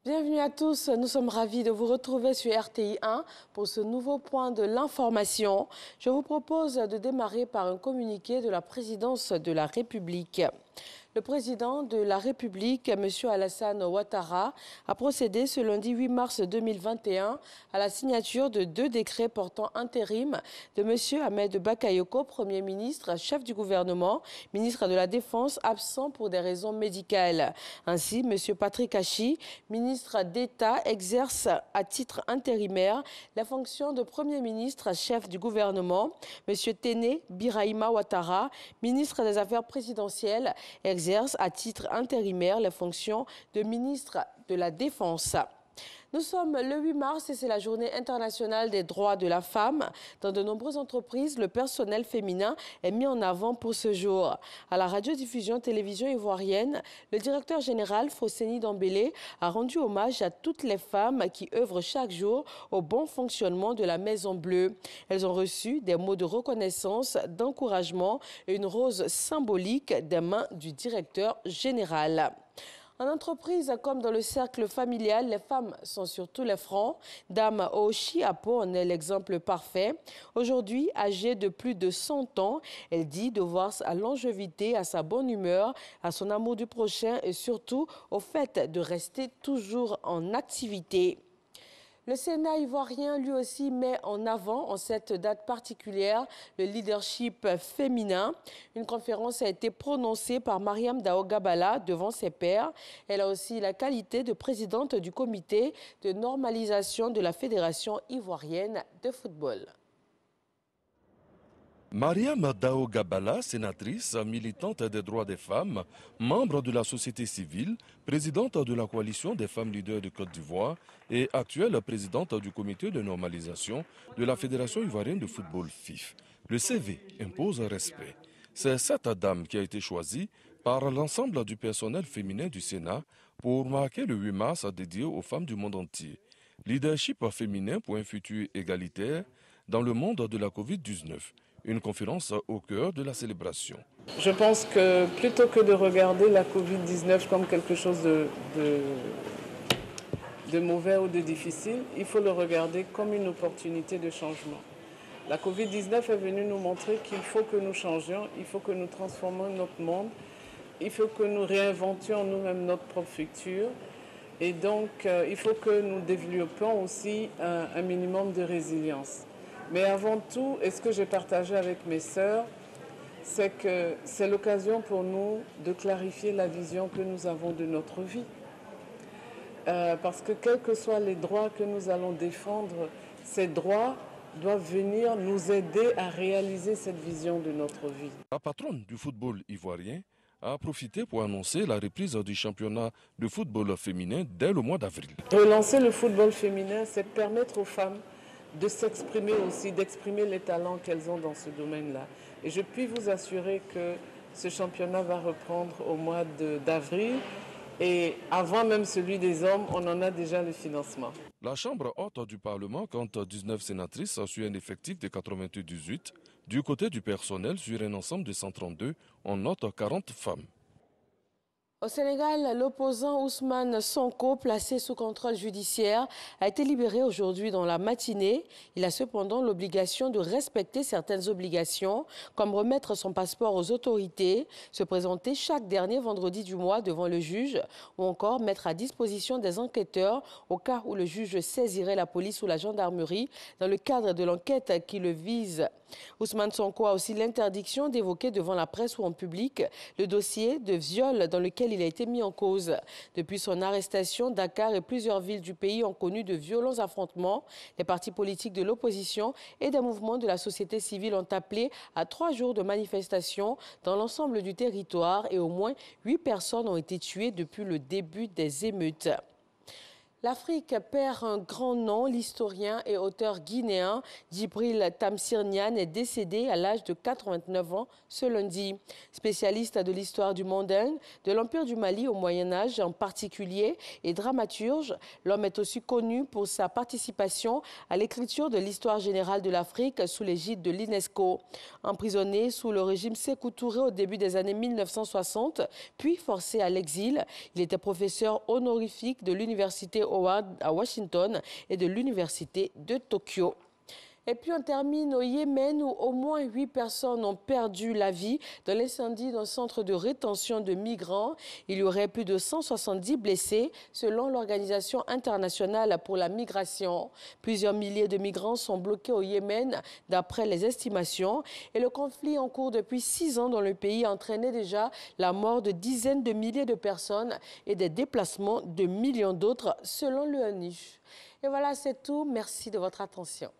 Bienvenue à tous, nous sommes ravis de vous retrouver sur RTI 1 pour ce nouveau point de l'information. Je vous propose de démarrer par un communiqué de la présidence de la République. Le président de la République, M. Alassane Ouattara, a procédé ce lundi 8 mars 2021 à la signature de 2 décrets portant intérim de M. Ahmed Bakayoko, Premier ministre, chef du gouvernement, ministre de la Défense, absent pour des raisons médicales. Ainsi, M. Patrick Achi, ministre d'État, exerce à titre intérimaire la fonction de Premier ministre, chef du gouvernement. M. Téné Birahima Ouattara, ministre des Affaires présidentielles, exerce à titre intérimaire les fonctions de ministre de la Défense. Nous sommes le 8 mars et c'est la journée internationale des droits de la femme. Dans de nombreuses entreprises, le personnel féminin est mis en avant pour ce jour. À la radiodiffusion télévision ivoirienne, le directeur général Fosséni Dambélé a rendu hommage à toutes les femmes qui œuvrent chaque jour au bon fonctionnement de la Maison Bleue. Elles ont reçu des mots de reconnaissance, d'encouragement et une rose symbolique des mains du directeur général. En entreprise comme dans le cercle familial, les femmes sont sur tous les fronts. Dame Oshi Apo en est l'exemple parfait. Aujourd'hui, âgée de plus de 100 ans, elle dit devoir sa longévité à sa bonne humeur, à son amour du prochain et surtout au fait de rester toujours en activité. Le Sénat ivoirien, lui aussi, met en avant, en cette date particulière, le leadership féminin. Une conférence a été prononcée par Mariam Dao Gabala devant ses pairs. Elle a aussi la qualité de présidente du comité de normalisation de la Fédération ivoirienne de football. Mariam Dao Gabala, sénatrice, militante des droits des femmes, membre de la société civile, présidente de la coalition des femmes leaders de Côte d'Ivoire et actuelle présidente du comité de normalisation de la Fédération ivoirienne de football FIF. Le CV impose respect. C'est cette dame qui a été choisie par l'ensemble du personnel féminin du Sénat pour marquer le 8 mars dédié aux femmes du monde entier. Leadership féminin pour un futur égalitaire dans le monde de la Covid-19. Une conférence au cœur de la célébration. Je pense que plutôt que de regarder la Covid-19 comme quelque chose de mauvais ou de difficile, il faut le regarder comme une opportunité de changement. La Covid-19 est venue nous montrer qu'il faut que nous changions, il faut que nous transformions notre monde, il faut que nous réinventions nous-mêmes notre propre futur. Et donc, il faut que nous développions aussi un minimum de résilience. Mais avant tout, et ce que j'ai partagé avec mes sœurs, c'est que c'est l'occasion pour nous de clarifier la vision que nous avons de notre vie. Parce que quels que soient les droits que nous allons défendre, ces droits doivent venir nous aider à réaliser cette vision de notre vie. La patronne du football ivoirien a profité pour annoncer la reprise du championnat de football féminin dès le mois d'avril. Relancer le football féminin, c'est permettre aux femmes de s'exprimer aussi, d'exprimer les talents qu'elles ont dans ce domaine-là. Et je puis vous assurer que ce championnat va reprendre au mois d'avril et avant même celui des hommes, on en a déjà le financement. La Chambre haute du Parlement compte 19 sénatrices sur un effectif de 98. Du côté du personnel, sur un ensemble de 132, on note 40 femmes. Au Sénégal, l'opposant Ousmane Sonko, placé sous contrôle judiciaire, a été libéré aujourd'hui dans la matinée. Il a cependant l'obligation de respecter certaines obligations, comme remettre son passeport aux autorités, se présenter chaque dernier vendredi du mois devant le juge, ou encore mettre à disposition des enquêteurs au cas où le juge saisirait la police ou la gendarmerie dans le cadre de l'enquête qui le vise. Ousmane Sonko a aussi l'interdiction d'évoquer devant la presse ou en public le dossier de viol dans lequel il a été mis en cause. Depuis son arrestation, Dakar et plusieurs villes du pays ont connu de violents affrontements. Les partis politiques de l'opposition et des mouvements de la société civile ont appelé à 3 jours de manifestations dans l'ensemble du territoire et au moins 8 personnes ont été tuées depuis le début des émeutes. L'Afrique perd un grand nom. L'historien et auteur guinéen Djibril Tamsir Niane est décédé à l'âge de 89 ans ce lundi. Spécialiste de l'histoire du mondain, de l'Empire du Mali au Moyen-Âge en particulier et dramaturge, l'homme est aussi connu pour sa participation à l'écriture de l'histoire générale de l'Afrique sous l'égide de l'UNESCO. Emprisonné sous le régime Sékou Touré au début des années 1960, puis forcé à l'exil, il était professeur honorifique de l'université Howard à Washington et de l'université de Tokyo. Et puis on termine au Yémen où au moins 8 personnes ont perdu la vie dans l'incendie d'un centre de rétention de migrants. Il y aurait plus de 170 blessés selon l'Organisation internationale pour la migration. Plusieurs milliers de migrants sont bloqués au Yémen d'après les estimations. Et le conflit en cours depuis 6 ans dans le pays a entraîné déjà la mort de dizaines de milliers de personnes et des déplacements de millions d'autres selon l'ONU. Et voilà, c'est tout. Merci de votre attention.